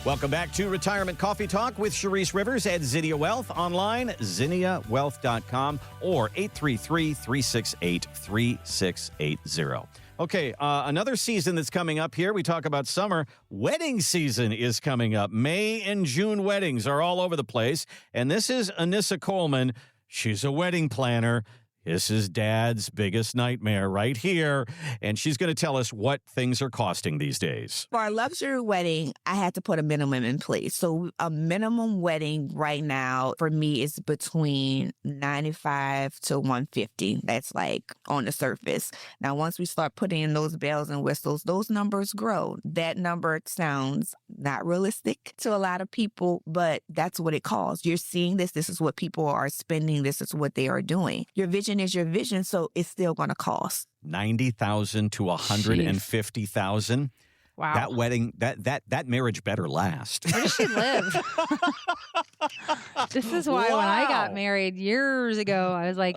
Welcome back to Retirement Coffee Talk with Charisse Rivers at Zinnia Wealth. Online, zinniawealth.com or 833-368-3680. Okay, another season that's coming up here. We talk about summer. Wedding season is coming up. May and June weddings are all over the place. And this is Anissa Coleman. She's a wedding planner. This is Dad's biggest nightmare right here. And she's going to tell us what things are costing these days. For a luxury wedding, I had to put a minimum in place. So a minimum wedding right now for me is between $95 to $150. That's like on the surface. Now, once we start putting in those bells and whistles, those numbers grow. That number sounds not realistic to a lot of people, but that's what it costs. You're seeing this. This is what people are spending. This is what they are doing. Your vision is your vision, so it's still going to cost $90,000 to $150,000. Wow. That wedding, that marriage better last. Where does she live? This is why when I got married years ago, I was like,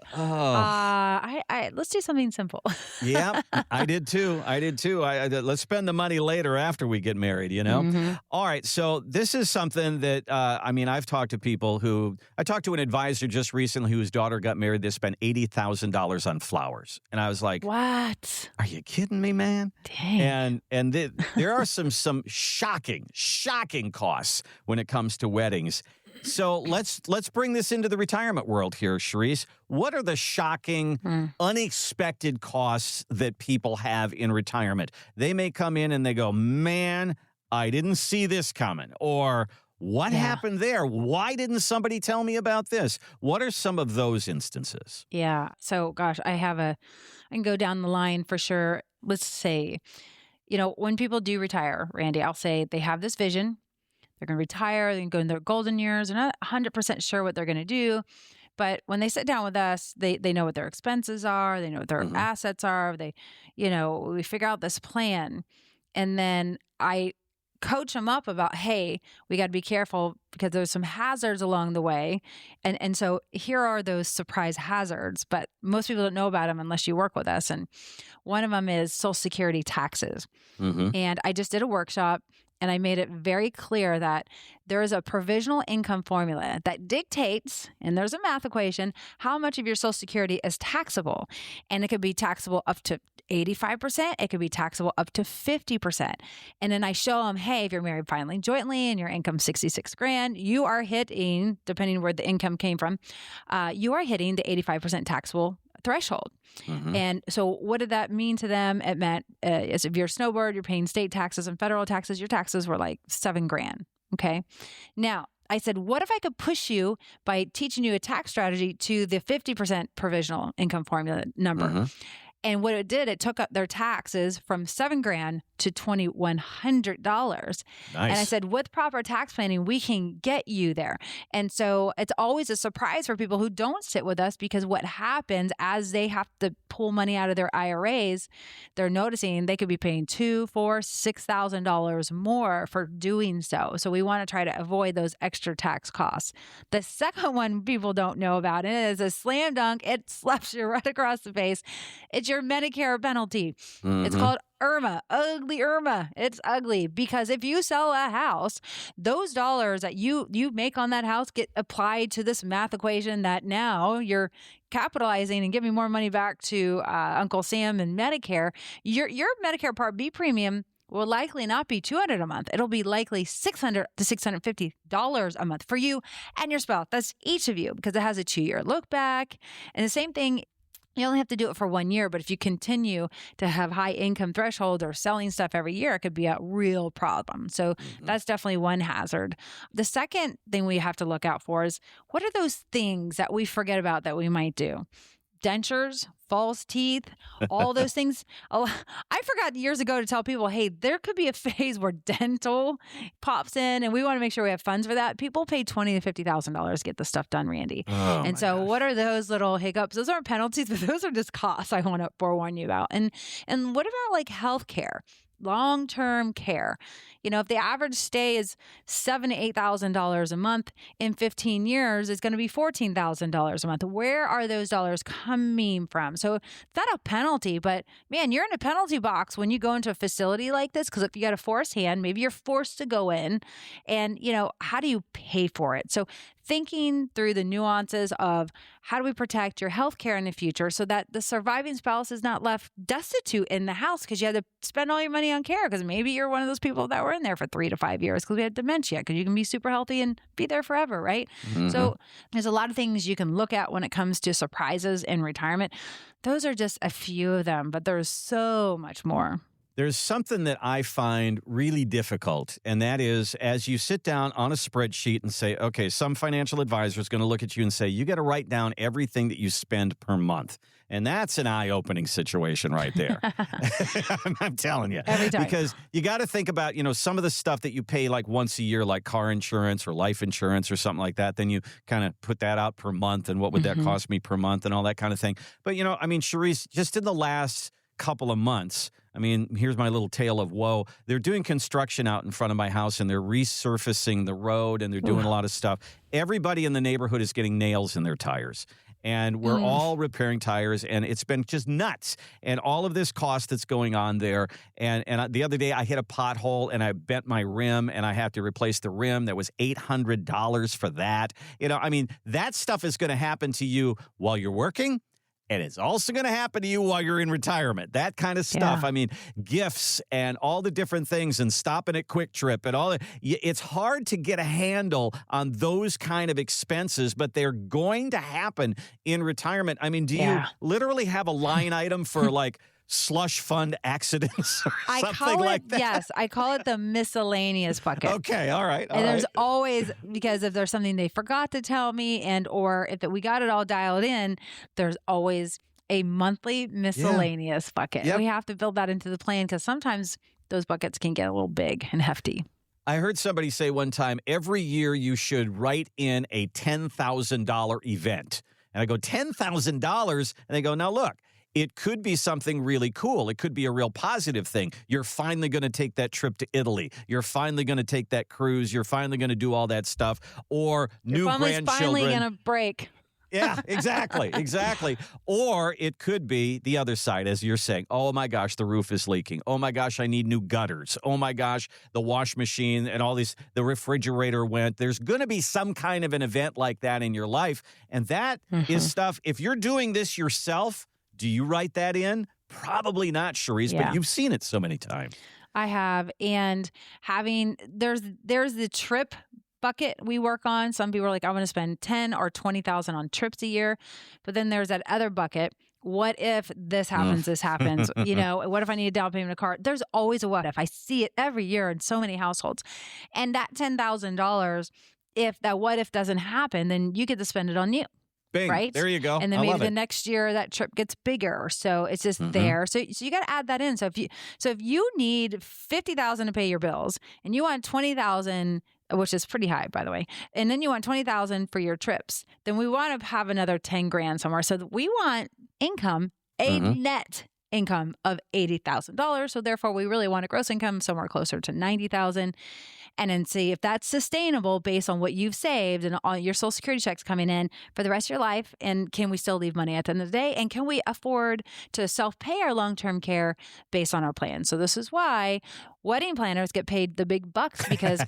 let's do something simple. Yeah, I did too. Let's spend the money later after we get married, you know? Mm-hmm. All right, so this is something that, I've talked to people I talked to an advisor just recently whose daughter got married. They spent $80,000 on flowers. And I was like, what? Are you kidding me, man? Dang. And there are some shocking costs when it comes to weddings. So let's bring this into the retirement world here, Charisse. What are the shocking, unexpected costs that people have in retirement? They may come in and they go, man, I didn't see this coming. Or what happened there? Why didn't somebody tell me about this? What are some of those instances? Yeah. So, gosh, I can go down the line for sure. Let's say, when people do retire, Randy, I'll say they have this vision. They're going to retire. They're going to go in their golden years. They're not 100% sure what they're going to do. But when they sit down with us, they know what their expenses are. They know what their assets are. We figure out this plan. And then I coach them up about, hey, we got to be careful because there's some hazards along the way. And so here are those surprise hazards, but most people don't know about them unless you work with us. And one of them is Social Security taxes. Mm-hmm. And I just did a workshop and I made it very clear that there is a provisional income formula that dictates, and there's a math equation, how much of your Social Security is taxable. And it could be taxable up to 85%. It could be taxable up to 50%. And then I show them, hey, if you're married filing jointly and your income $66,000, you are hitting, depending where the income came from, you are hitting the 85% taxable threshold. Mm-hmm. And so what did that mean to them? It meant as if you're a snowbird, you're paying state taxes and federal taxes, your taxes were like $7,000. Okay. Now, I said, what if I could push you by teaching you a tax strategy to the 50% provisional income formula number? Mm-hmm. And what it did, it took up their taxes from $7,000 to $2,100. Nice. And I said, with proper tax planning, we can get you there. And so it's always a surprise for people who don't sit with us, because what happens as they have to pull money out of their IRAs, they're noticing they could be paying $2,000, $4,000, $6,000 more for doing so. So we want to try to avoid those extra tax costs. The second one people don't know about, and it is a slam dunk. It slaps you right across the face. It's your Medicare penalty. Mm-hmm. It's called IRMA, ugly IRMA. It's ugly because if you sell a house, those dollars that you make on that house get applied to this math equation that now you're capitalizing and giving more money back to Uncle Sam and Medicare. Your Medicare Part B premium will likely not be $200 a month. It'll be likely $600 to $650 a month for you and your spouse. That's each of you, because it has a 2-year look back. And the same thing, you only have to do it for 1 year, but if you continue to have high income thresholds or selling stuff every year, it could be a real problem. So that's definitely one hazard. The second thing we have to look out for is, what are those things that we forget about that we might do? Dentures, false teeth, all those things. I forgot years ago to tell people, hey, there could be a phase where dental pops in, and we want to make sure we have funds for that. People pay $20,000 to $50,000 to get this stuff done, Randy. And so what are those little hiccups? Those aren't penalties, but those are just costs I want to forewarn you about. And what about like healthcare? Long-term care. If the average stay is $7,000 to $8,000 a month, in 15 years, it's going to be $14,000 a month. Where are those dollars coming from? So it's not a penalty, but man, you're in a penalty box when you go into a facility like this, because if you got a forced hand, maybe you're forced to go in, and how do you pay for it? So thinking through the nuances of how do we protect your health care in the future so that the surviving spouse is not left destitute in the house because you had to spend all your money on care, because maybe you're one of those people that were in there for 3 to 5 years because we had dementia, because you can be super healthy and be there forever, right? Mm-hmm. So there's a lot of things you can look at when it comes to surprises in retirement. Those are just a few of them, but there's so much more. There's something that I find really difficult, and that is as you sit down on a spreadsheet and say, okay, some financial advisor is going to look at you and say, you got to write down everything that you spend per month. And that's an eye-opening situation right there. I'm telling you. Every time. Because you got to think about, some of the stuff that you pay like once a year, like car insurance or life insurance or something like that. Then you kind of put that out per month, and what would that cost me per month and all that kind of thing. But, Charisse, just in the last couple of months, here's my little tale of woe. They're doing construction out in front of my house, and they're resurfacing the road, and they're doing a lot of stuff. Everybody in the neighborhood is getting nails in their tires. And we're all repairing tires, and it's been just nuts. And all of this cost that's going on there. And the other day, I hit a pothole, and I bent my rim, and I have to replace the rim. That was $800 for that. That stuff is going to happen to you while you're working. And it's also going to happen to you while you're in retirement. That kind of stuff. Yeah. Gifts and all the different things, and stopping at Quick Trip and all that. It's hard to get a handle on those kind of expenses, but they're going to happen in retirement. Do you literally have a line item for like slush fund accidents or something like that? Yes, I call it the miscellaneous bucket. Okay, all right. And there's always, because if there's something they forgot to tell me, and or if we got it all dialed in, there's always a monthly miscellaneous bucket. Yep. We have to build that into the plan, because sometimes those buckets can get a little big and hefty. I heard somebody say one time, every year you should write in a $10,000 event. And I go, $10,000? And they go, now look, it could be something really cool. It could be a real positive thing. You're finally going to take that trip to Italy. You're finally going to take that cruise. You're finally going to do all that stuff. Or new grandchildren. Finally going to break. Yeah, exactly. Or it could be the other side, as you're saying. Oh, my gosh, the roof is leaking. Oh, my gosh, I need new gutters. Oh, my gosh, the wash machine and all these, the refrigerator went. There's going to be some kind of an event like that in your life. And that is stuff, if you're doing this yourself, do you write that in? Probably not, Charisse, but you've seen it so many times. I have. And there's the trip bucket we work on. Some people are like, I want to spend 10 or 20,000 on trips a year. But then there's that other bucket. What if this happens, this happens? What if I need a down payment on a car? There's always a what if. I see it every year in so many households. And that $10,000, if that what if doesn't happen, then you get to spend it on you. Bing, right? There you go. And then maybe the next year that trip gets bigger. So it's just there. So you got to add that in. So if you need $50,000 to pay your bills, and you want $20,000, which is pretty high, by the way, and then you want $20,000 for your trips, then we want to have another $10,000 somewhere. So we want income, a net income of $80,000. So therefore, we really want a gross income somewhere closer to $90,000. And then see if that's sustainable based on what you've saved and all your Social Security checks coming in for the rest of your life. And can we still leave money at the end of the day? And can we afford to self-pay our long-term care based on our plan? So this is why wedding planners get paid the big bucks, because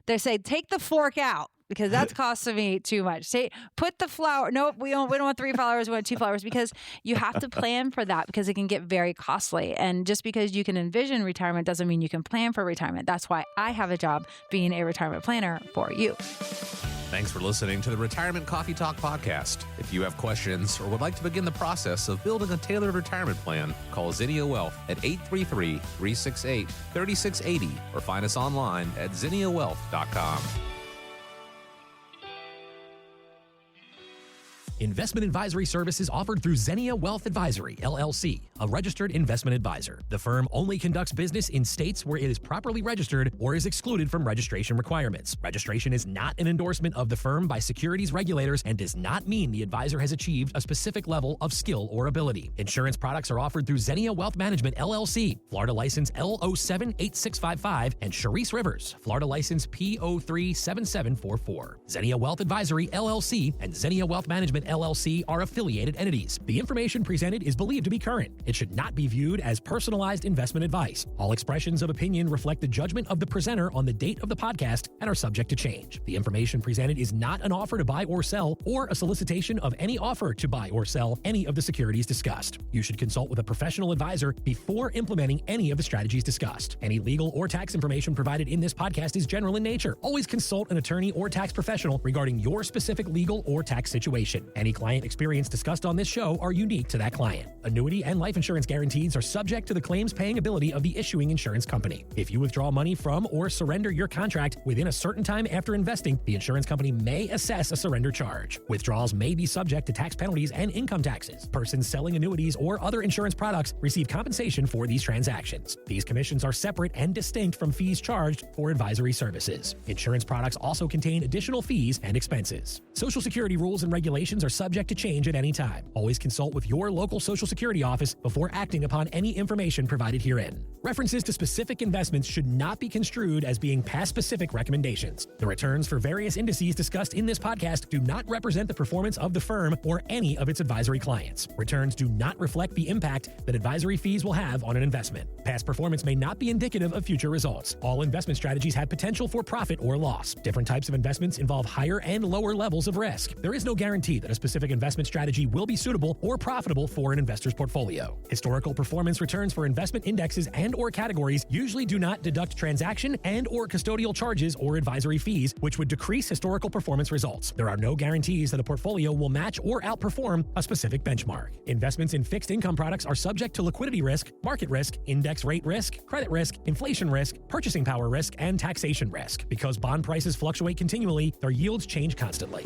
they say, take the fork out, because that's costing me too much. Say, put the flower. Nope, we don't want 3 flowers. We want 2 flowers, because you have to plan for that, because it can get very costly. And just because you can envision retirement doesn't mean you can plan for retirement. That's why I have a job being a retirement planner for you. Thanks for listening to the Retirement Coffee Talk podcast. If you have questions or would like to begin the process of building a tailored retirement plan, call Zinnia Wealth at 833-368-3680 or find us online at zinniawealth.com. Investment advisory services offered through Zinnia Wealth Advisory, LLC, a registered investment advisor. The firm only conducts business in states where it is properly registered or is excluded from registration requirements. Registration is not an endorsement of the firm by securities regulators and does not mean the advisor has achieved a specific level of skill or ability. Insurance products are offered through Zinnia Wealth Management, LLC, Florida license L078655, and Charisse Rivers, Florida license P037744. Zinnia Wealth Advisory, LLC, and Zinnia Wealth Management, Investment LLC are affiliated entities. The information presented is believed to be current. It should not be viewed as personalized investment advice. All expressions of opinion reflect the judgment of the presenter on the date of the podcast and are subject to change. The information presented is not an offer to buy or sell or a solicitation of any offer to buy or sell any of the securities discussed. You should consult with a professional advisor before implementing any of the strategies discussed. Any legal or tax information provided in this podcast is general in nature. Always consult an attorney or tax professional regarding your specific legal or tax situation. Any client experience discussed on this show are unique to that client. Annuity and life insurance guarantees are subject to the claims paying ability of the issuing insurance company. If you withdraw money from or surrender your contract within a certain time after investing, the insurance company may assess a surrender charge. Withdrawals may be subject to tax penalties and income taxes. Persons selling annuities or other insurance products receive compensation for these transactions. These commissions are separate and distinct from fees charged for advisory services. Insurance products also contain additional fees and expenses. Social Security rules and regulations are subject to change at any time. Always consult with your local Social Security office before acting upon any information provided herein. References to specific investments should not be construed as being past specific recommendations. The returns for various indices discussed in this podcast do not represent the performance of the firm or any of its advisory clients. Returns do not reflect the impact that advisory fees will have on an investment. Past performance may not be indicative of future results. All investment strategies have potential for profit or loss. Different types of investments involve higher and lower levels of risk. There is no guarantee that a specific investment strategy will be suitable or profitable for an investor's portfolio. Historical performance returns for investment indexes and/or categories usually do not deduct transaction and/or custodial charges or advisory fees, which would decrease historical performance results. There are no guarantees that a portfolio will match or outperform a specific benchmark. Investments in fixed income products are subject to liquidity risk, market risk, index rate risk, credit risk, inflation risk, purchasing power risk, and taxation risk. Because bond prices fluctuate continually, their yields change constantly.